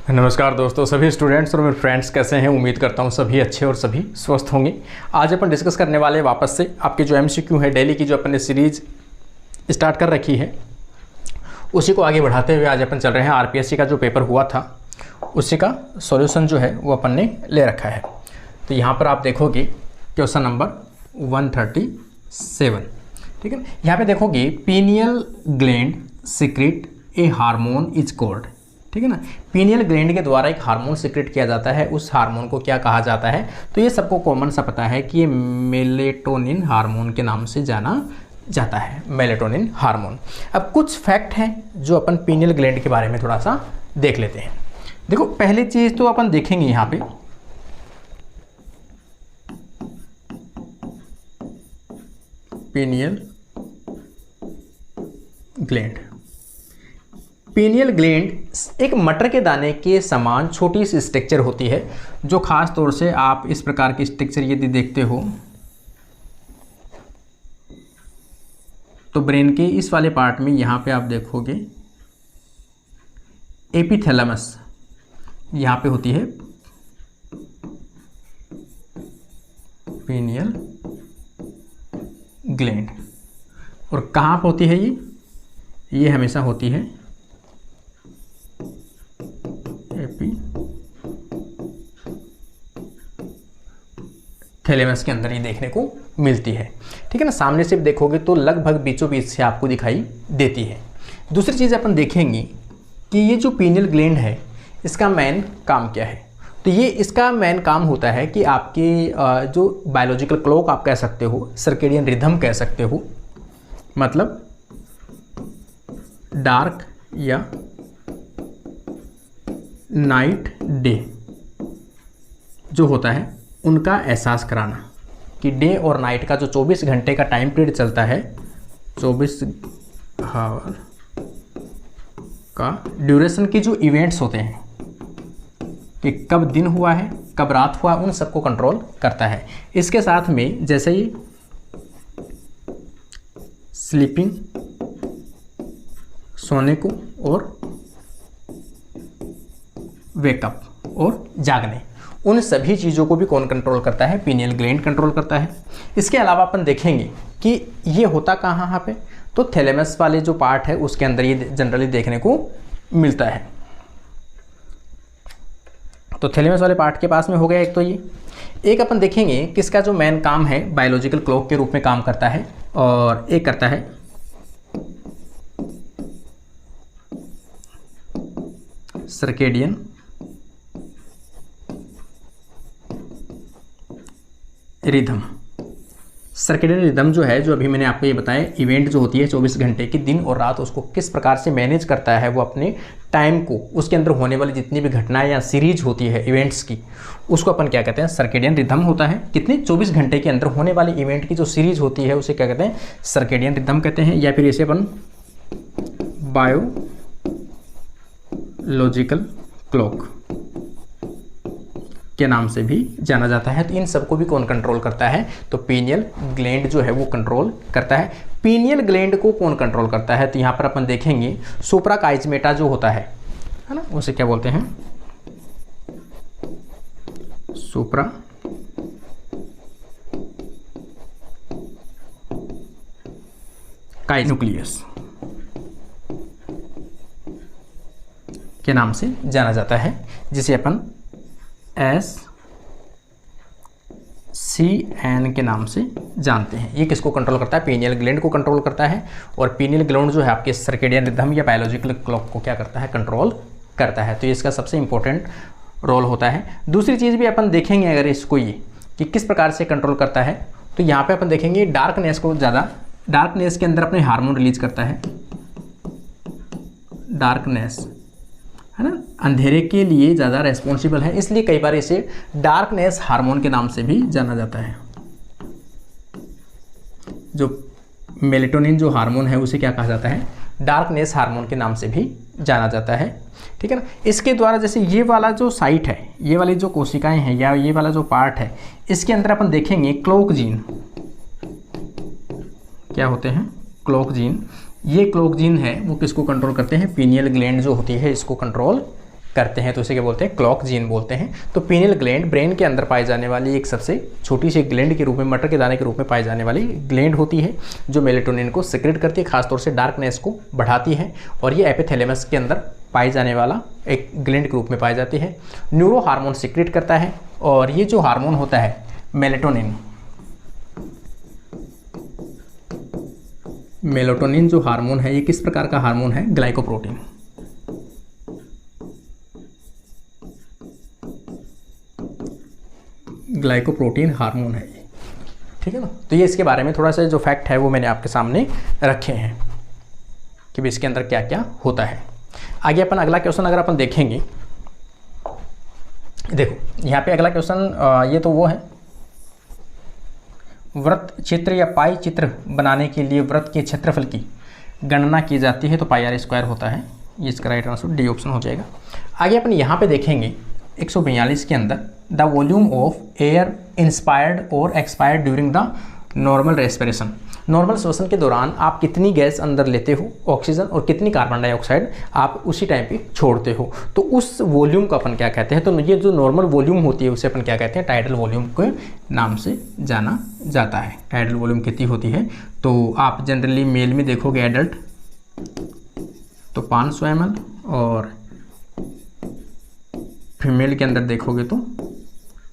नमस्कार दोस्तों, सभी स्टूडेंट्स और मेरे फ्रेंड्स कैसे हैं। उम्मीद करता हूं सभी अच्छे और सभी स्वस्थ होंगे। आज अपन डिस्कस करने वाले वापस से आपके जो एमसीक्यू है डेली की जो अपन ने सीरीज स्टार्ट कर रखी है उसी को आगे बढ़ाते हुए आज अपन चल रहे हैं। आरपीएससी का जो पेपर हुआ था उसी का सॉल्यूशन जो है वो अपन ने ले रखा है। तो यहाँ पर आप देखोगे क्वेश्चन नंबर 137, ठीक है। यहाँ पे देखोगे pineal gland secret A hormone is called, ठीक है ना। पीनियल ग्लैंड के द्वारा एक हार्मोन सीक्रेट किया जाता है, उस हार्मोन को क्या कहा जाता है। तो ये सबको कॉमन सा पता है कि ये मेलेटोनिन हार्मोन के नाम से जाना जाता है, मेलेटोनिन हार्मोन। अब कुछ फैक्ट हैं जो अपन पीनियल ग्लैंड के बारे में थोड़ा सा देख लेते हैं। देखो पहली चीज़ तो अपन देखेंगे यहाँ पे पीनियल ग्लैंड। पीनियल ग्लैंड एक मटर के दाने के समान छोटी सी स्ट्रक्चर होती है, जो खास तौर से आप इस प्रकार की स्ट्रक्चर यदि देखते हो तो ब्रेन के इस वाले पार्ट में यहाँ पे आप देखोगे एपिथैलेमस यहाँ पे होती है पीनियल ग्लैंड। और कहाँ पे होती है ये हमेशा होती है थैलेमस के अंदर ही देखने को मिलती है, ठीक है ना। सामने से देखोगे तो लगभग बीचों बीच से आपको दिखाई देती है। दूसरी चीज़ अपन देखेंगे कि ये जो पीनियल ग्लैंड है इसका मेन काम क्या है। तो ये इसका मेन काम होता है कि आपके जो बायोलॉजिकल क्लॉक आप कह सकते हो, सर्केडियन रिदम कह सकते हो, मतलब डार्क या नाइट डे जो होता है उनका एहसास कराना कि डे और नाइट का जो 24 घंटे का टाइम पीरियड चलता है, 24 आवर का ड्यूरेशन की जो इवेंट्स होते हैं कि कब दिन हुआ है कब रात हुआ, उन सबको कंट्रोल करता है। इसके साथ में जैसे ही स्लीपिंग सोने को और वेकअप और जागने, उन सभी चीज़ों को भी कौन कंट्रोल करता है, पीनियल ग्लैंड कंट्रोल करता है। इसके अलावा अपन देखेंगे कि ये होता कहाँ पे, तो थैलेमस वाले जो पार्ट है उसके अंदर ये जनरली देखने को मिलता है। तो थैलेमस वाले पार्ट के पास में हो गया एक। तो ये एक अपन देखेंगे किसका जो मेन काम है बायोलॉजिकल क्लॉक के रूप में काम करता है, और एक करता है सर्केडियन रिदम। सर्केडियन रिदम जो है, जो अभी मैंने आपको ये बताया इवेंट जो होती है 24 घंटे की, दिन और रात, उसको किस प्रकार से मैनेज करता है वो अपने टाइम को, उसके अंदर होने वाली जितनी भी घटनाएं या सीरीज होती है इवेंट्स की, उसको अपन क्या कहते हैं, सर्केडियन रिदम होता है। कितने 24 घंटे के अंदर होने वाली इवेंट की जो सीरीज होती है उसे क्या कहते हैं, सर्केडियन रिदम कहते हैं, या फिर इसे अपन बायोलॉजिकल क्लॉक के नाम से भी जाना जाता है। तो इन सबको भी कौन कंट्रोल करता है, तो पीनियल ग्लैंड जो है वो कंट्रोल करता है। पीनियल ग्लैंड को कौन कंट्रोल करता है, तो यहाँ पर अपन देखेंगे सुप्राकाइजमेटा जो होता है ना, उसे क्या बोलते हैं, सुप्रा न्यूक्लियस के नाम से जाना जाता है, जिसे अपन SCN के नाम से जानते हैं। ये किसको कंट्रोल करता है, पीनियल ग्लैंड को कंट्रोल करता है। और पीनियल ग्लैंड जो है आपके सर्केडियन रिदम या बायोलॉजिकल क्लॉक को क्या करता है, कंट्रोल करता है। तो ये इसका सबसे इंपॉर्टेंट रोल होता है। दूसरी चीज़ भी अपन देखेंगे अगर इसको, ये कि किस प्रकार से कंट्रोल करता है, तो यहाँ पे अपन देखेंगे डार्कनेस को ज़्यादा, डार्कनेस के अंदर अपने हार्मोन रिलीज करता है, डार्कनेस है ना, अंधेरे के लिए ज़्यादा रेस्पॉन्सिबल है, इसलिए कई बार इसे डार्कनेस हार्मोन के नाम से भी जाना जाता है। जो मेलेटोनिन जो हार्मोन है उसे क्या कहा जाता है, डार्कनेस हार्मोन के नाम से भी जाना जाता है, ठीक है ना। इसके द्वारा जैसे ये वाला जो साइट है, ये वाली जो कोशिकाएं हैं या ये वाला जो पार्ट है, इसके अंदर अपन देखेंगे क्लॉक जीन क्या होते हैं, क्लॉक जीन। ये क्लॉक जीन है वो किसको कंट्रोल करते हैं, पीनियल ग्लैंड जो होती है इसको कंट्रोल करते हैं तो उसे क्या बोलते हैं, क्लॉक जीन बोलते हैं। तो पीनियल ग्लैंड ब्रेन के अंदर पाई जाने वाली एक सबसे छोटी सी ग्लैंड के रूप में, मटर के दाने के रूप में पाई जाने वाली ग्लैंड होती है जो मेलेटोनिन को सिक्रेट करती है, खासतौर से डार्कनेस को बढ़ाती है। और ये एपिथैलेमस के अंदर पाई जाने वाला एक ग्लैंड के रूप में पाई जाती है। न्यूरो हार्मोन सिक्रेट करता है, और ये जो हार्मोन होता है मेलेटोनिन, मेलेटोनिन जो हार्मोन है ये किस प्रकार का हार्मोन है, ग्लाइकोप्रोटीन। ग्लाइकोप्रोटीन हार्मोन है ये, ठीक है ना। तो ये इसके बारे में थोड़ा सा जो फैक्ट है वो मैंने आपके सामने रखे हैं कि भी इसके अंदर क्या क्या होता है। आगे अपन अगला क्वेश्चन अगर अपन देखेंगे, देखो यहाँ पे अगला क्वेश्चन ये तो वो है, वृत्त चित्र या पाई चित्र बनाने के लिए वृत्त के क्षेत्रफल की गणना की जाती है तो पाई आर स्क्वायर होता है। ये इसका राइट आंसर डी ऑप्शन हो जाएगा। आगे अपन यहाँ पे देखेंगे 142 के अंदर, the volume of air inspired और expired during the normal respiration. Normal श्वसन के दौरान आप कितनी गैस अंदर लेते हो ऑक्सीजन और कितनी कार्बन डाइऑक्साइड आप उसी टाइम पे छोड़ते हो, तो उस वॉल्यूम को अपन क्या कहते हैं, तो ये जो नॉर्मल वॉल्यूम होती है उसे अपन क्या कहते हैं, टाइडल वॉल्यूम के नाम से जाना जाता है। टाइडल वॉल्यूम कितनी होती है, तो आप जनरली मेल में देखोगे एडल्ट तो 500 ml और फीमेल के अंदर देखोगे तो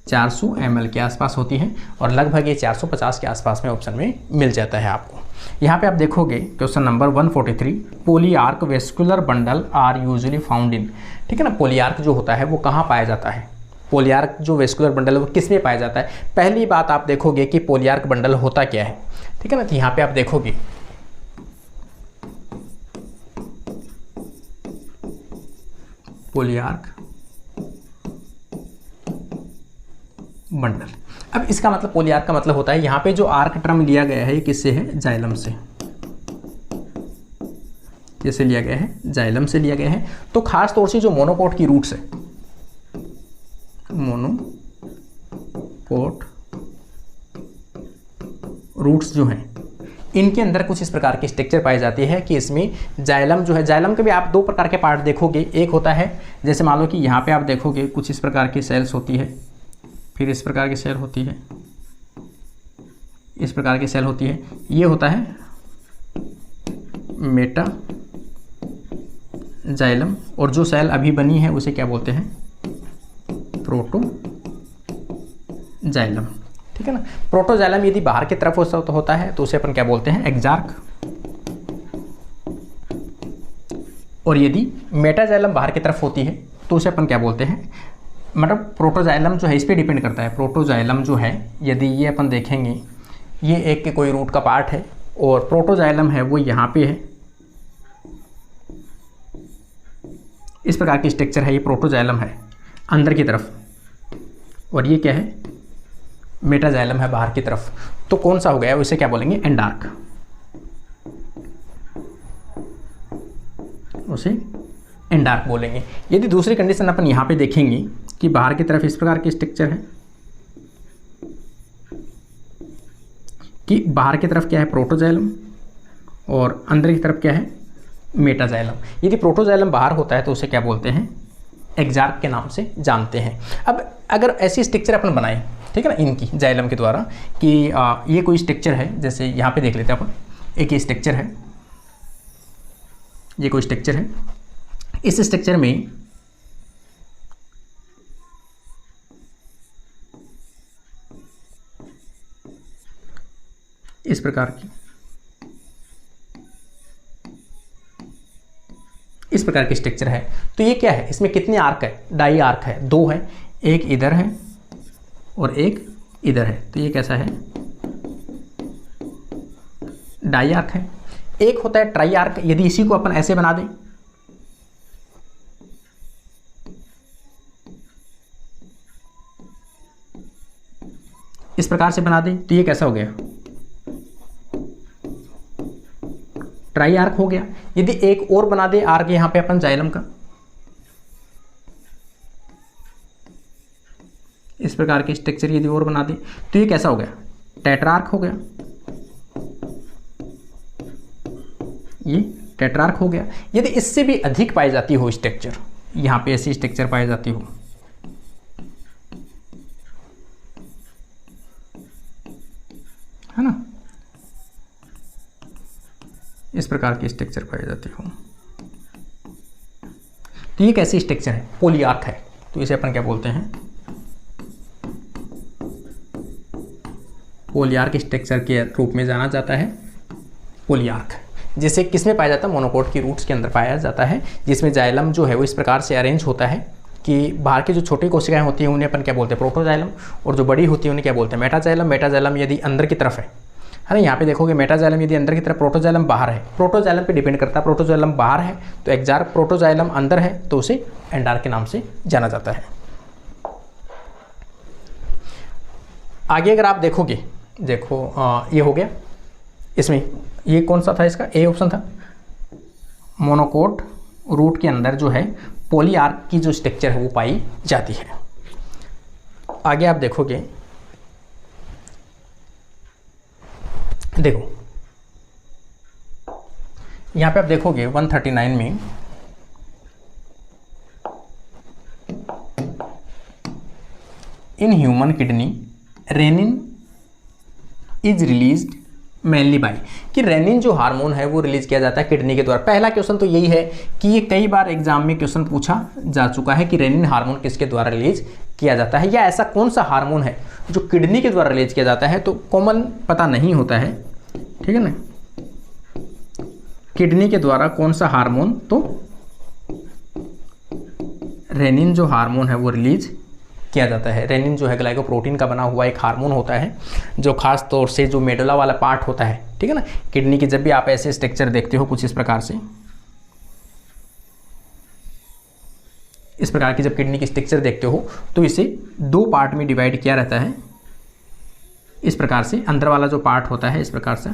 400 ml के आसपास होती है, और लगभग ये 450 के आसपास में ऑप्शन में मिल जाता है आपको। यहाँ पे आप देखोगे question number 143, polyarch vascular bundle are usually found in, ठीक है ना। पोलीआर्क जो होता है वो कहाँ पाया जाता है, पोलीआर्क जो वेस्कुलर बंडल है वो किस में पाया जाता है। पहली बात आप देखोगे कि पोलीआर्क बंडल होता क्या है, ठीक है ना। तो यहाँ पे आप देखोगे पोलीआर्क बंडल। अब इसका मतलब पोलीआर्क का मतलब होता है, यहाँ पे जो आर्क टर्म लिया गया है ये किससे है, जाइलम से। जैसे लिया गया है, जाइलम से लिया गया है। तो खास तौर से जो मोनोपोट की रूट्स है, मोनोपोट रूट्स जो हैं इनके अंदर कुछ इस प्रकार की स्ट्रक्चर पाई जाती है कि इसमें जाइलम जो है, जाइलम के भी आप दो प्रकार के पार्ट देखोगे। एक होता है जैसे मान लो कि यहाँ पे आप देखोगे कुछ इस प्रकार की सेल्स होती है, फिर इस प्रकार की सेल होती है, इस प्रकार की सेल होती है। ये होता है मेटा जाइलम, और जो सेल अभी बनी है उसे क्या बोलते हैं, प्रोटो जाइलम, ठीक है ना। प्रोटोजाइलम यदि बाहर की तरफ होता है तो उसे अपन क्या बोलते हैं, एक्जार्क। और यदि मेटाजाइलम बाहर की तरफ होती है तो उसे अपन क्या बोलते हैं, मतलब प्रोटोजाइलम जो है इस पे डिपेंड करता है। प्रोटोजाइलम जो है यदि ये अपन देखेंगे ये एक के कोई रूट का पार्ट है, और प्रोटोजाइलम है वो यहाँ पे है, इस प्रकार की स्ट्रक्चर है, ये प्रोटोजाइलम है अंदर की तरफ, और ये क्या है, मेटाजाइलम है बाहर की तरफ। तो कौन सा हो गया, उसे क्या बोलेंगे, एंडार्क। उसे एंडार्क बोलेंगे। यदि दूसरी कंडीशन अपन यहाँ पे देखेंगे कि बाहर की तरफ इस प्रकार की स्ट्रक्चर है, कि बाहर की तरफ क्या है, प्रोटोजाइलम, और अंदर की तरफ क्या है, मेटाजाइलम। यदि प्रोटोजाइलम बाहर होता है तो उसे क्या बोलते हैं, एक्जार्क के नाम से जानते हैं। अब अगर ऐसी स्ट्रक्चर अपन बनाएं, ठीक है ना, इनकी जाइलम के द्वारा, कि ये कोई स्ट्रक्चर है, जैसे यहाँ पे देख लेते हैं अपन, एक ये स्ट्रक्चर है, ये कोई स्ट्रक्चर है। इस स्ट्रक्चर में इस प्रकार की स्ट्रक्चर है, तो ये क्या है, इसमें कितने आर्क है, डाई आर्क है, दो है, एक इधर है और एक इधर है। तो ये कैसा है, डाई आर्क है। एक होता है ट्राई आर्क, यदि इसी को अपन ऐसे बना दें, इस प्रकार से बना दें, तो ये कैसा हो गया, ट्राई आर्क हो गया। यदि एक और बना दे आर्क यहां पे अपन जाइलम का, इस प्रकार की स्ट्रक्चर यदि और बना दे तो ये कैसा हो गया, टेट्रार्क हो गया। ये टेट्रार्क हो गया। यदि इससे भी अधिक पाई जाती हो स्ट्रक्चर, यहाँ पे ऐसी स्ट्रक्चर पाई जाती हो, है ना, इस प्रकार की स्ट्रक्चर पाई जाती हो। तो ये कैसी स्ट्रक्चर है? पॉलीआर्क है। तो इसे अपन क्या बोलते हैं? पॉलीआर्क स्ट्रक्चर के रूप में जाना जाता है पॉलीआर्क, जिसे किसमें पाया जाता है? मोनोकोट की रूट्स के अंदर पाया जाता है, जिसमें जाइलम जो है वो इस प्रकार से अरेंज होता है कि बाहर की जो छोटी कोशिकाएं होती हैं उन्हें अपन क्या बोलते हैं? प्रोटोजाइलम, और जो बड़ी होती है उन्हें क्या बोलते हैं? मेटाजाइलम। मेटाजाइलम यदि अंदर की तरफ है ना, यहाँ पे देखोगे मेटाजाइलम यदि अंदर की तरफ, प्रोटोजाइलम बाहर है। प्रोटोजाइलम पे डिपेंड करता है, प्रोटोजाइलम बाहर है तो एक्जार्क, प्रोटोजाइलम अंदर है तो उसे एंडार्क के नाम से जाना जाता है। आगे अगर आप देखोगे, देखो ये हो गया, इसमें ये कौन सा था? इसका ए ऑप्शन था। मोनोकोट रूट के अंदर जो है पॉलीआर्क की जो स्ट्रक्चर है वो पाई जाती है। आगे आप देखोगे, देखो यहाँ पे आप देखोगे 139 में in human kidney renin is released mainly by, कि रेनिन जो हार्मोन है वो रिलीज किया जाता है किडनी के द्वारा। पहला क्वेश्चन तो यही है कि ये कई बार एग्जाम में क्वेश्चन पूछा जा चुका है कि रेनिन हार्मोन किसके द्वारा रिलीज किया जाता है, या ऐसा कौन सा हार्मोन है जो किडनी के द्वारा रिलीज किया जाता है। तो कॉमन पता नहीं होता है, ठीक है ना, किडनी के द्वारा कौन सा हार्मोन, तो रेनिन जो हार्मोन है वो रिलीज किया जाता है। रेनिन जो है ग्लाइकोप्रोटीन का बना हुआ एक हार्मोन होता है, जो खास तौर से जो मेडुला वाला पार्ट होता है, ठीक है ना, किडनी की जब भी आप ऐसे स्ट्रक्चर देखते हो कुछ इस प्रकार से, इस प्रकार की जब किडनी की स्ट्रक्चर देखते हो तो इसे दो पार्ट में डिवाइड किया रहता है। इस प्रकार से अंदर वाला जो पार्ट होता है, इस प्रकार से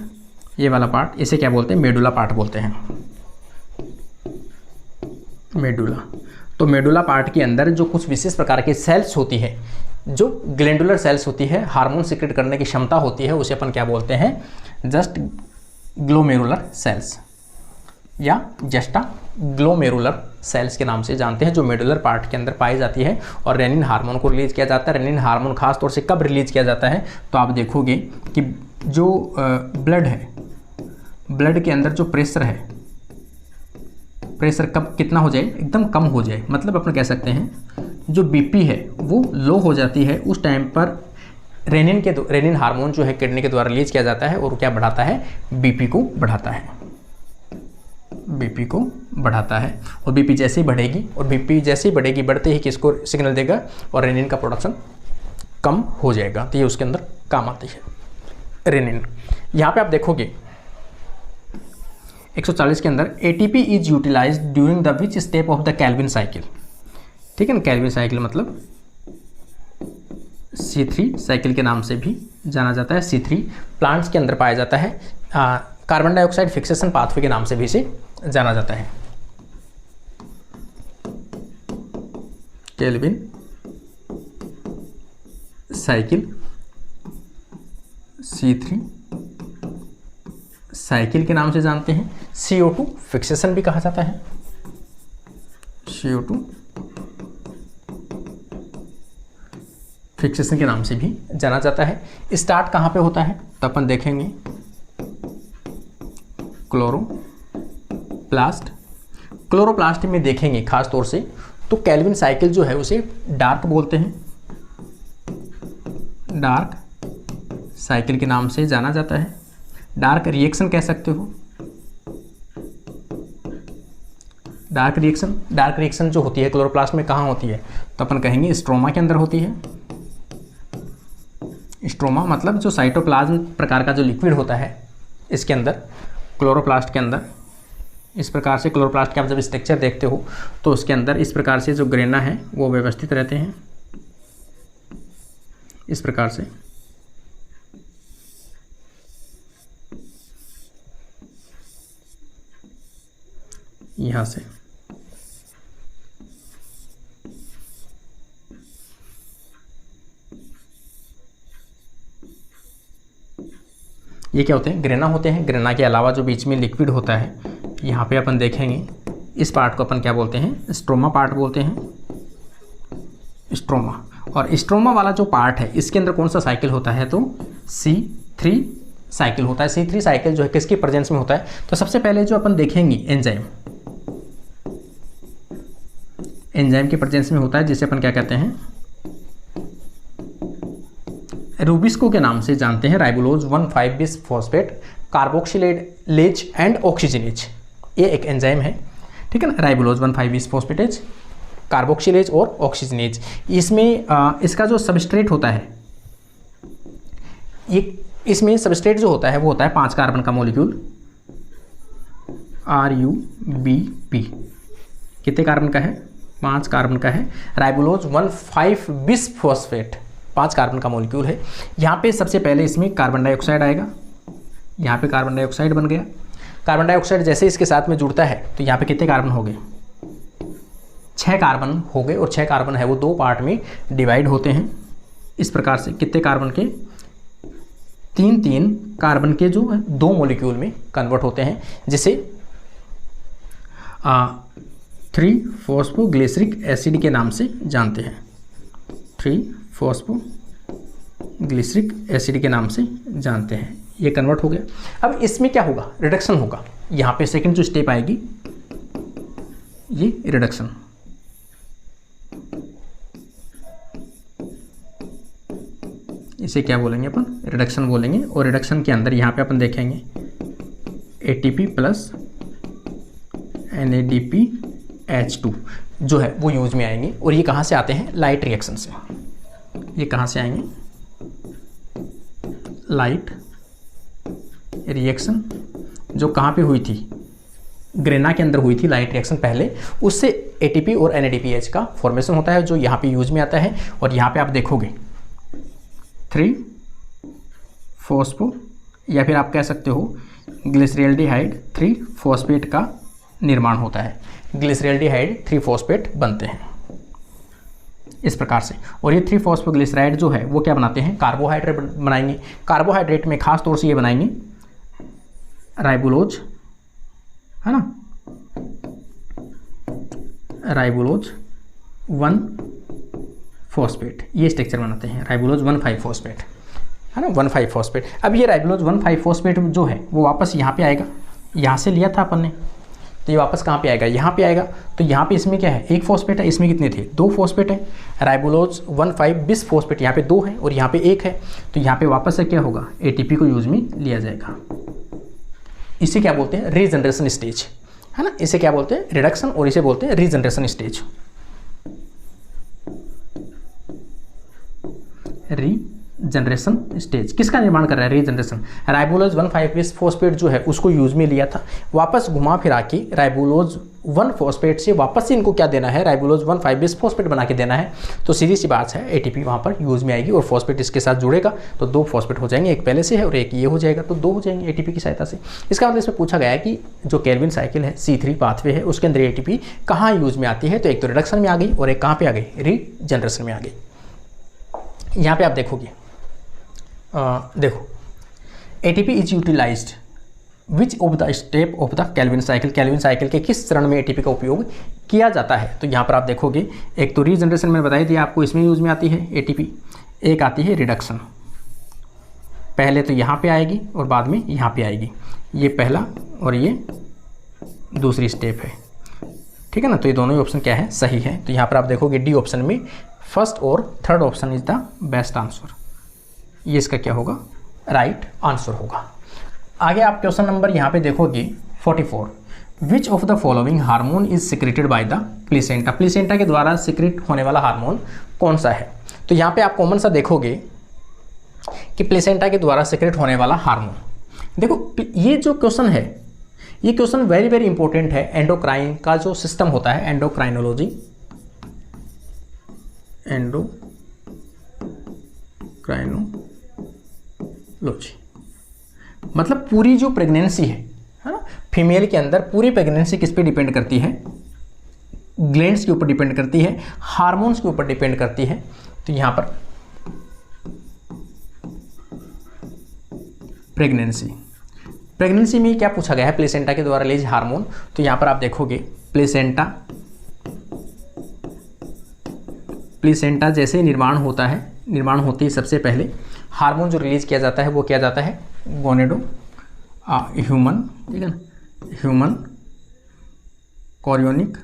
ये वाला पार्ट, इसे क्या बोलते हैं? मेडुला पार्ट बोलते हैं, मेडुला। तो मेडुला पार्ट के अंदर जो कुछ विशेष प्रकार की सेल्स होती है, जो ग्लैंडुलर सेल्स होती है, हार्मोन सीक्रेट करने की क्षमता होती है, उसे अपन क्या बोलते हैं? जस्ट ग्लोमेरुलर सेल्स या जस्टा ग्लोमेरुलर सेल्स के नाम से जानते हैं, जो मेडुलर पार्ट के अंदर पाई जाती है। और रेनिन हार्मोन को रिलीज किया जाता है। रेनिन हार्मोन खास तौर से कब रिलीज किया जाता है? तो आप देखोगे कि जो ब्लड है, ब्लड के अंदर जो प्रेशर है, प्रेशर कब कितना हो जाए? एकदम कम हो जाए, मतलब अपन कह सकते हैं जो बीपी है वो लो हो जाती है, उस टाइम पर रेनिन हार्मोन जो है किडनी के द्वारा रिलीज किया जाता है और क्या बढ़ाता है? बीपी को बढ़ाता है, बीपी को बढ़ाता है। और बीपी जैसे ही बढ़ेगी, और बीपी जैसे ही बढ़ेगी, बढ़ते ही किसको सिग्नल देगा? और रेनिन का प्रोडक्शन कम हो जाएगा। तो ये उसके अंदर काम आती है रेनिन। यहाँ पे आप देखोगे 140 के अंदर ATP is utilized during the which step of the Calvin cycle, ठीक है ना। कैल्विन साइकिल मतलब C3 साइकिल के नाम से भी जाना जाता है। C3 प्लांट्स के अंदर पाया जाता है। कार्बन डाइऑक्साइड फिक्सेशन पाथवे के नाम से भी इसे जाना जाता है। कैल्विन साइकिल, C3 साइकिल के नाम से जानते हैं। CO2 फिक्सेशन भी कहा जाता है, CO2 फिक्सेशन के नाम से भी जाना जाता है। स्टार्ट कहाँ पे होता है? तो अपन देखेंगे क्लोरोप्लास्ट। क्लोरोप्लास्ट में देखेंगे खास तौर से, तो कैल्विन साइकिल जो है उसे डार्क बोलते हैं, डार्क साइकिल के नाम से जाना जाता है। डार्क रिएक्शन कह सकते हो, डार्क रिएक्शन जो होती है क्लोरोप्लास्ट में कहाँ होती है? तो अपन कहेंगे स्ट्रोमा के अंदर होती है। स्ट्रोमा मतलब जो साइटोप्लाज्म प्रकार का जो लिक्विड होता है, इसके अंदर क्लोरोप्लास्ट के अंदर इस प्रकार से, क्लोरोप्लास्ट का आप जब स्ट्रक्चर देखते हो तो उसके अंदर इस प्रकार से जो ग्रेना है वो व्यवस्थित रहते हैं, इस प्रकार से। यहाँ से ये क्या होते हैं? ग्रेना होते हैं। ग्रेना के अलावा जो बीच में लिक्विड होता है, यहाँ पे अपन देखेंगे इस पार्ट को अपन क्या बोलते हैं, स्ट्रोमा पार्ट बोलते हैं, स्ट्रोमा। और स्ट्रोमा वाला जो पार्ट है इसके अंदर कौन सा साइकिल होता है, तो C3 साइकिल होता है। C3 साइकिल जो है किसकी प्रेजेंस में होता है, तो सबसे पहले जो अपन देखेंगे एंजाइम, एंजाइम की प्रेजेंस में होता है, जिसे अपन क्या कहते हैं, रूबिस्को के नाम से जानते हैं, राइबोलोज 1,5-बिस-फॉस्फेट कार्बोक्सिलेज एंड ऑक्सीजनेज, ये एक एंजाइम है, ठीक है ना, राइबोलोज 1,5-बिस-फॉस्फेटेज कार्बोक्सिलेज और ऑक्सीजनेज। इसमें इसका जो सबस्ट्रेट होता है, ये इसमें सबस्ट्रेट जो होता है वो होता है 5 कार्बन का मॉलिक्यूल, RuBP, कितने कार्बन का है, 5 कार्बन का है। राइबोलोज 1,5-बिस-फॉस्फेट 5 कार्बन का मॉलिक्यूल है। यहाँ पे सबसे पहले इसमें कार्बन डाइऑक्साइड आएगा, यहाँ पे कार्बन डाइऑक्साइड बन गया। कार्बन डाइऑक्साइड जैसे इसके साथ में जुड़ता है तो यहाँ पे कितने कार्बन हो गए, 6 कार्बन हो गए, और 6 कार्बन है वो 2 पार्ट में डिवाइड होते हैं इस प्रकार से। कितने कार्बन के, 3 कार्बन के जो 2 मॉलिक्यूल में कन्वर्ट होते हैं, जिसे 3-फॉस्फोग्लिसरिक एसिड के नाम से जानते हैं, 3-फॉस्फोग्लिसरिक एसिड के नाम से जानते हैं। ये कन्वर्ट हो गया। अब इसमें क्या होगा, रिडक्शन होगा। यहाँ पे सेकंड जो स्टेप आएगी ये रिडक्शन, इसे क्या बोलेंगे अपन, रिडक्शन बोलेंगे। और रिडक्शन के अंदर यहाँ पे अपन देखेंगे ATP प्लस NADPH2 जो है वो यूज में आएंगे। और ये कहाँ से आते हैं, लाइट रिएक्शन से। ये कहाँ से आएंगे, लाइट रिएक्शन, जो कहाँ पे हुई थी, ग्रेना के अंदर हुई थी लाइट रिएक्शन पहले, उससे ATP और NADPH का फॉर्मेशन होता है, जो यहाँ पे यूज में आता है। और यहाँ पे आप देखोगे 3-फॉस्फो या फिर आप कह सकते हो ग्लिसरॉल्डिहाइड 3-फॉस्फेट का निर्माण होता है। ग्लिसरॉल्डिहाइड 3-फॉस्फेट बनते हैं इस प्रकार से। और ये 3-फॉस्फोग्लिसराइड जो है वो क्या बनाते हैं, कार्बोहाइड्रेट बनाएंगे। कार्बोहाइड्रेट में खास तौर से ये बनाएंगे राइबोलोज, है ना, राइबोलोज 1,5-फॉस्फेट, ये स्ट्रक्चर बनाते हैं, राइबोलोज 1,5-फॉस्फेट, है ना, 1,5-फॉस्फेट। अब ये राइबोलोज 1,5-फॉस्फेट जो है वो वापस यहाँ पे आएगा, यहाँ से लिया था अपन ने, तो ये वापस कहाँ पे आएगा, यहाँ पे आएगा। तो यहाँ पे इसमें क्या है, 1 फॉस्फेट है, इसमें कितने थे, 2 फॉस्फेट है। राइबोलोज 1,5-बिस-फॉस्फेट यहाँ पे 2 है और यहाँ पे 1 है, तो यहाँ पे वापस से क्या होगा, ATP को यूज में लिया जाएगा। इसे क्या बोलते हैं, रीजनरेशन स्टेज, है ना, इसे क्या बोलते हैं, रिडक्शन, और इसे बोलते हैं रीजनरेशन स्टेज। रीजनरेशन स्टेज किसका निर्माण कर रहा है, रीजनरेशन। राइबोलोज 1,5-बिस-फॉस्फेट जो है उसको यूज में लिया था, वापस घुमा फिरा के राइबोलोज 1-फॉस्फेट से वापस से इनको क्या देना है, राइबोलोज 1,5-बिस-फॉस्फेट बना के देना है। तो सीधी सी बात है, ATP वहाँ पर यूज में आएगी और फॉस्फेट इसके साथ जुड़ेगा, तो 2 फॉस्फेट हो जाएंगे, एक पहले से है और एक ये हो जाएगा, तो 2 हो जाएंगे ATP की सहायता से। इसका मतलब इसमें पूछा गया है कि जो केल्विन साइकिल है, C3 पाथवे है, उसके अंदर ATP कहाँ यूज में आती है, तो एक तो रिडक्शन में आ गई और एक कहाँ पे आ गई, रीजनरेशन में आ गई। यहाँ पे आप देखोगे, देखो ATP is utilized which of the step of the Calvin cycle, Calvin cycle के किस चरण में ATP का उपयोग किया जाता है। तो यहाँ पर आप देखोगे, एक तो रीजनरेशन मैंने बताई थी आपको, इसमें यूज में आती है ATP, एक आती है रिडक्शन, पहले तो यहाँ पे आएगी और बाद में यहाँ पे आएगी, ये पहला और ये दूसरी स्टेप है, ठीक है ना। तो ये दोनों ही ऑप्शन क्या है, सही है। तो यहाँ पर आप देखोगे D ऑप्शन में फर्स्ट और third option is the best answer, ये इसका क्या होगा, राइट आंसर होगा। आगे आप क्वेश्चन नंबर यहाँ पे देखोगे 44, विच of the following hormone is secreted by the placenta, placenta के द्वारा सिक्रेट होने वाला हार्मोन कौन सा है। तो यहाँ पे आप कॉमन सा देखोगे कि प्लेसेंटा के द्वारा सिक्रेट होने वाला हार्मोन, देखो ये जो क्वेश्चन है, ये क्वेश्चन वेरी वेरी इंपॉर्टेंट है। एंडोक्राइन का जो सिस्टम होता है, एंडोक्राइनोलॉजी, एंडोक्राइनोलॉजी मतलब पूरी जो प्रेगनेंसी है ना, फीमेल के अंदर पूरी प्रेगनेंसी किस पे डिपेंड करती है, ग्लैंड्स के ऊपर डिपेंड करती है, हार्मोन्स के ऊपर डिपेंड करती है। तो यहाँ पर प्रेगनेंसी में क्या पूछा गया है, प्लेसेंटा के द्वारा रिलीज हार्मोन। तो यहाँ पर आप देखोगे प्लेसेंटा जैसे निर्माण होता है, निर्माण होते ही सबसे पहले हार्मोन जो रिलीज किया जाता है वो किया जाता है ह्यूमन, ठीक है ना, ह्यूमन कोरियोनिक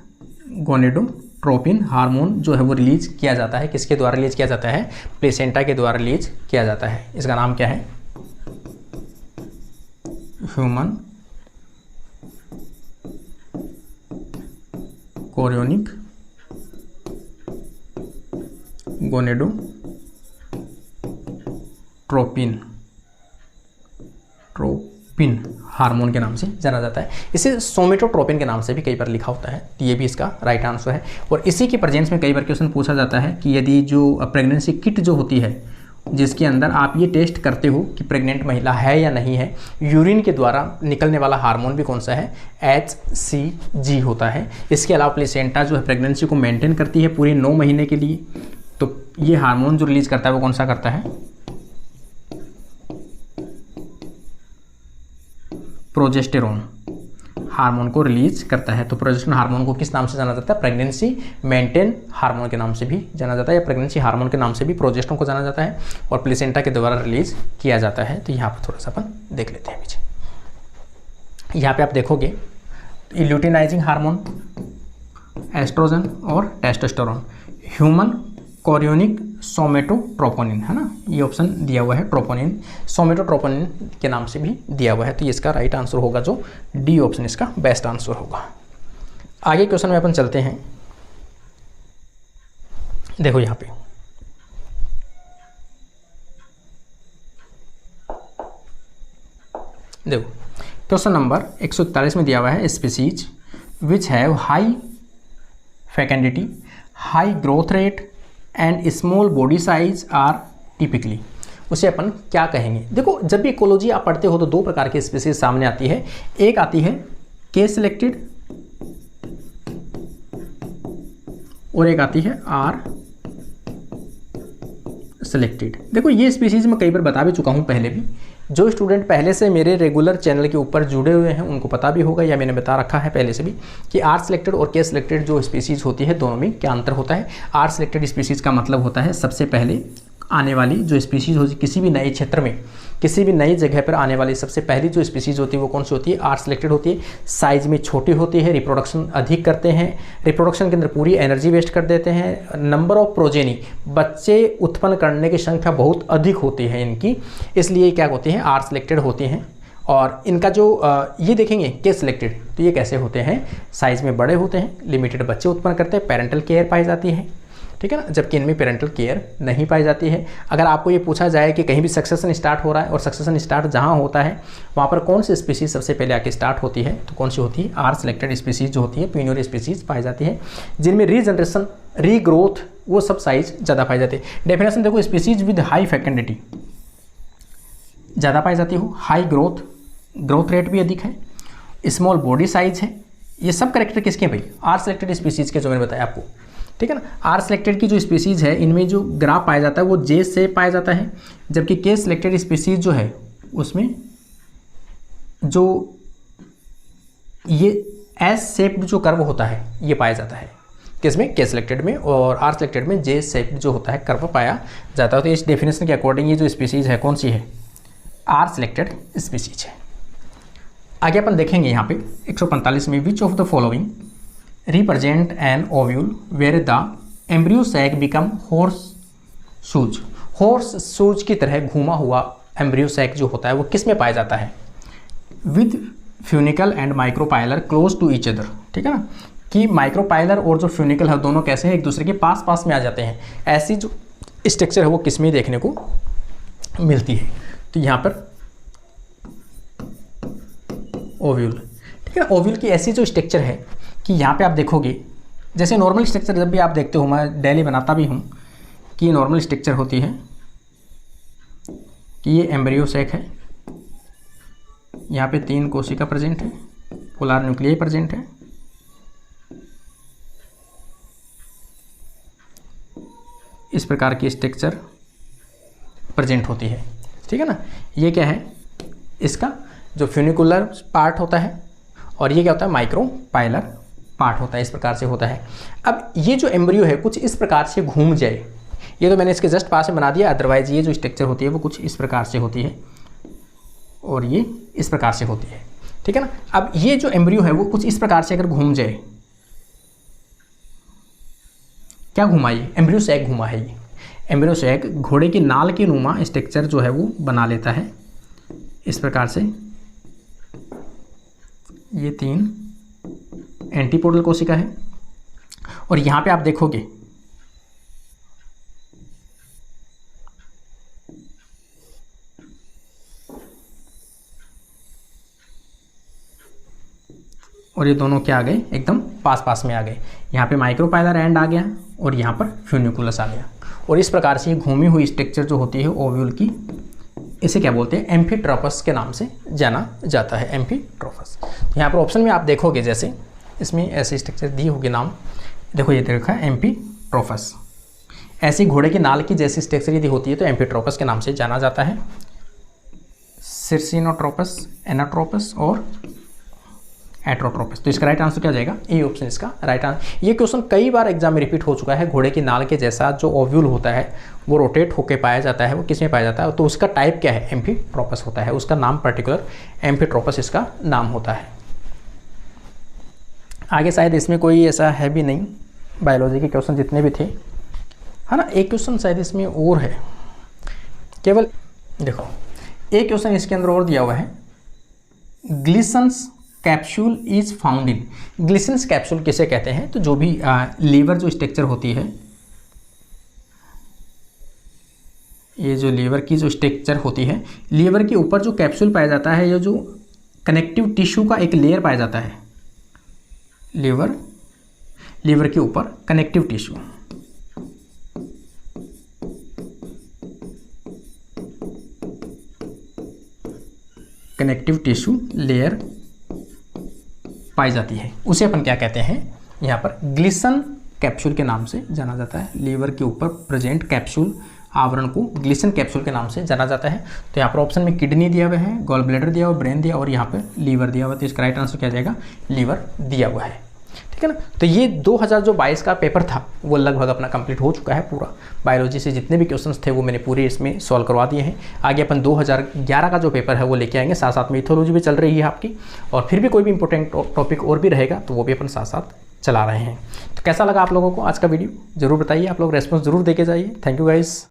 गोनेडोट्रोपिन हार्मोन जो है वो रिलीज किया जाता है। किसके द्वारा रिलीज किया जाता है, प्लेसेंटा के द्वारा रिलीज किया जाता है। इसका नाम क्या है, ह्यूमन कोरियोनिक गोनेडोट्रोपिन हार्मोन के नाम से जाना जाता है। इसे सोमेटोट्रोपिन के नाम से भी कई बार लिखा होता है, तो ये भी इसका राइट आंसर है। और इसी के प्रेजेंस में कई बार क्वेश्चन पूछा जाता है कि यदि जो प्रेगनेंसी किट जो होती है जिसके अंदर आप ये टेस्ट करते हो कि प्रेग्नेंट महिला है या नहीं है, यूरिन के द्वारा निकलने वाला हार्मोन भी कौन सा है, HCG होता है। इसके अलावा प्लेसेंटा जो है प्रेगनेंसी को मेंटेन करती है पूरे 9 महीने के लिए, तो ये हार्मोन जो रिलीज करता है वो कौन सा करता है, प्रोजेस्टेरोन हार्मोन को रिलीज करता है। तो प्रोजेस्टेरोन हार्मोन को किस नाम से जाना जाता है, प्रेगनेंसी मेंटेन हार्मोन के नाम से भी जाना जाता है, या प्रेगनेंसी हार्मोन के नाम से भी प्रोजेस्टेरोन को जाना जाता है, और प्लेसेंटा के द्वारा रिलीज किया जाता है। तो यहाँ पर थोड़ा सा अपन देख लेते हैं पीछे। यहाँ पे आप देखोगे ल्यूटिनाइजिंग हार्मोन, एस्ट्रोजन और टेस्टोस्टेरोन, ह्यूमन कोरियोनिक सोमेटोट्रोपोनिन, है ना, ये ऑप्शन दिया हुआ है, ट्रोपोनिन सोमेटोट्रोपोनिन के नाम से भी दिया हुआ है। तो ये इसका राइट आंसर होगा, जो डी ऑप्शन इसका बेस्ट आंसर होगा। आगे क्वेश्चन में अपन चलते हैं। देखो यहाँ पे देखो क्वेश्चन नंबर 141 में दिया हुआ है, species which have high fecundity, high growth rate and small body size are typically, उसे अपन क्या कहेंगे। देखो जब भी इकोलॉजी आप पढ़ते हो तो 2 प्रकार की स्पीसीज सामने आती है, एक आती है के सिलेक्टेड और एक आती है आर सिलेक्टेड। देखो ये स्पीसीज मैं कई बार बता भी चुका हूं पहले भी, जो स्टूडेंट पहले से मेरे रेगुलर चैनल के ऊपर जुड़े हुए हैं उनको पता भी होगा, या मैंने बता रखा है पहले से भी कि आर सिलेक्टेड और के सिलेक्टेड जो स्पीसीज होती है दोनों में क्या अंतर होता है। आर सिलेक्टेड स्पीसीज का मतलब होता है सबसे पहले आने वाली जो स्पीसीज होती है किसी भी नए क्षेत्र में, किसी भी नई जगह पर आने वाली सबसे पहली जो स्पीसीज होती है वो कौन सी होती है, आर सिलेक्टेड होती है। साइज में छोटी होती है, रिप्रोडक्शन अधिक करते हैं, रिप्रोडक्शन के अंदर पूरी एनर्जी वेस्ट कर देते हैं, नंबर ऑफ प्रोजेनी बच्चे उत्पन्न करने की संख्या बहुत अधिक होती है इनकी, इसलिए क्या होती हैं, आर सिलेक्टेड होती हैं। और इनका जो ये देखेंगे के सिलेक्टेड, तो ये कैसे होते हैं, साइज में बड़े होते हैं, लिमिटेड बच्चे उत्पन्न करते हैं, पेरेंटल केयर पाई जाती है, ठीक है ना, जबकि इनमें पेरेंटल केयर नहीं पाई जाती है। अगर आपको ये पूछा जाए कि कहीं भी सक्सेशन स्टार्ट हो रहा है और सक्सेशन स्टार्ट जहाँ होता है वहाँ पर कौन सी स्पीसीज सबसे पहले आके स्टार्ट होती है, तो कौन सी होती है, आर सिलेक्टेड स्पीसीज जो होती है, प्यूनियर स्पीसीज पाई जाती है, जिनमें रीजनरेशन रीग्रोथ वो सब साइज ज़्यादा पाई जाती है। डेफिनेशन देखो, स्पीसीज विद हाई फेकेंडिटी ज़्यादा पाई जाती हो, हाई ग्रोथ रेट भी अधिक है, स्मॉल बॉडी साइज है, ये सब कैरेक्टर किसके भाई, आर सिलेक्टेड स्पीसीज के, जो मैंने बताया आपको, ठीक है ना। आर सिलेक्टेड की जो स्पीसीज है इनमें जो ग्राफ पाया जाता है वो जे से पाया जाता है, जबकि के सिलेक्टेड स्पीसीज जो है उसमें जो ये एस शेप्ड जो कर्व होता है ये पाया जाता है, किसमें, के सिलेक्टेड में, और आर सिलेक्टेड में जे शेप्ड जो होता है कर्व पाया जाता है। तो इस डेफिनेशन के अकॉर्डिंग ये जो स्पीसीज है कौन सी है, आर सिलेक्टेड स्पीसीज है। आगे अपन देखेंगे यहाँ पे 145 में, which of the following represent an ovule where the embryo sac become horse shoes की तरह घूमा हुआ एम्ब्रियो सैक जो होता है वो किस में पाया जाता है, with funicle and micropylar close to each other, ठीक है ना, कि माइक्रोपाइलर और जो फ्यूनिकल है दोनों कैसे हैं, एक दूसरे के पास पास में आ जाते हैं। ऐसी जो स्ट्रक्चर है वो किस में देखने को मिलती है, तो यहाँ पर ओव्यूल, ठीक है ना। ओव्यूल की ऐसी जो स्ट्रक्चर है कि यहाँ पे आप देखोगे, जैसे नॉर्मल स्ट्रक्चर जब भी आप देखते हो, मैं डेली बनाता भी हूँ, कि नॉर्मल स्ट्रक्चर होती है कि ये एम्ब्रियो सैक है, यहाँ पे 3 कोशिका प्रेजेंट है, पोलर न्यूक्लियाई प्रेजेंट है, इस प्रकार की स्ट्रक्चर प्रेजेंट होती है, ठीक है ना। ये क्या है, इसका जो फ्यूनिकुलर पार्ट होता है, और ये क्या होता है, माइक्रोपाइलर पार्ट होता है। इस प्रकार से होता है। अब ये जो एम्ब्रियो है कुछ इस प्रकार से घूम जाए, ये तो मैंने इसके जस्ट पास में बना दिया, अदरवाइज ये जो स्ट्रक्चर होती है वो कुछ इस प्रकार से होती है और ये इस प्रकार से होती है, ठीक है ना। अब ये जो एम्ब्रियो है वो कुछ इस प्रकार से अगर घूम जाए, क्या घुमा, ये एम्ब्रियो सैक घुमा है। ये एम्ब्रियो सैक घोड़े की नाल के नुमा स्ट्रक्चर जो है वो बना लेता है इस प्रकार से। ये 3 एंटीपोडल कोशिका है, और यहाँ पे आप देखोगे और ये दोनों क्या आ गए, एकदम पास पास में आ गए। यहाँ पे माइक्रोपाइलर एंड आ गया और यहाँ पर फ्यूनिकुलस आ गया, और इस प्रकार से घूमी हुई स्ट्रक्चर जो होती है ओव्यूल की, इसे क्या बोलते हैं, एम्फीट्रोपस के नाम से जाना जाता है, एम्फीट्रोपस। तो यहाँ पर ऑप्शन में आप देखोगे जैसे इसमें ऐसे स्ट्रक्चर दी होगी नाम, देखो ये देखा है एम्फीट्रोपस। ऐसी घोड़े की नाल की जैसी स्ट्रक्चर यदि होती है तो एम्फीट्रोपस के नाम से जाना जाता है। सिरसिनोट्रोपस, एनाट्रोपस और एट्रोट्रोपस। तो इसका राइट आंसर क्या हो जाएगा, ए ऑप्शन इसका राइट आंसर। ये क्वेश्चन कई बार एग्जाम में रिपीट हो चुका है। घोड़े की नाल के जैसा जो ओव्यूल होता है वो रोटेट होकर पाया जाता है, वो किस में पाया जाता है, तो उसका टाइप क्या है, एम्फीट्रोपस होता है, उसका नाम पर्टिकुलर एम्फीट्रोपस इसका नाम होता है। आगे शायद इसमें कोई ऐसा है भी नहीं, बायोलॉजी के क्वेश्चन जितने भी थे, है ना। एक क्वेश्चन शायद इसमें और है, केवल देखो एक क्वेश्चन इसके अंदर और दिया हुआ है, Glisson's capsule is found in. Glisson's capsule किसे कहते हैं, तो जो भी लीवर जो स्ट्रक्चर होती है, ये जो लीवर की जो स्ट्रक्चर होती है, लीवर के ऊपर जो कैप्सूल पाया जाता है, ये जो कनेक्टिव टिश्यू का एक लेयर पाया जाता है, लीवर के ऊपर connective tissue, connective tissue layer पाई जाती है, उसे अपन क्या कहते हैं, यहाँ पर ग्लिसन कैप्सूल के नाम से जाना जाता है। लीवर के ऊपर प्रेजेंट कैप्सूल आवरण को ग्लिसन कैप्सूल के नाम से जाना जाता है। तो यहाँ पर ऑप्शन में किडनी दिया हुआ है, गॉल ब्लैडर दिया हुआ, ब्रेन दिया और यहाँ पर लीवर दिया हुआ, तो इसका राइट आंसर क्या जाएगा, लीवर दिया हुआ है, ठीक है ना। तो ये 2022 का पेपर था वो लगभग अपना कंप्लीट हो चुका है पूरा। बायोलॉजी से जितने भी क्वेश्चंस थे वो मैंने पूरे इसमें सॉल्व करवा दिए हैं। आगे अपन 2011 का जो पेपर है वो लेके आएंगे, साथ साथ में इथोलॉजी भी चल रही है आपकी, और फिर भी कोई भी इंपॉर्टेंट टॉपिक और भी रहेगा तो वो भी अपन साथ साथ चला रहे हैं। तो कैसा लगा आप लोगों को आज का वीडियो, जरूर बताइए, आप लोग रेस्पॉन्स जरूर देके जाइए। Thank you guys.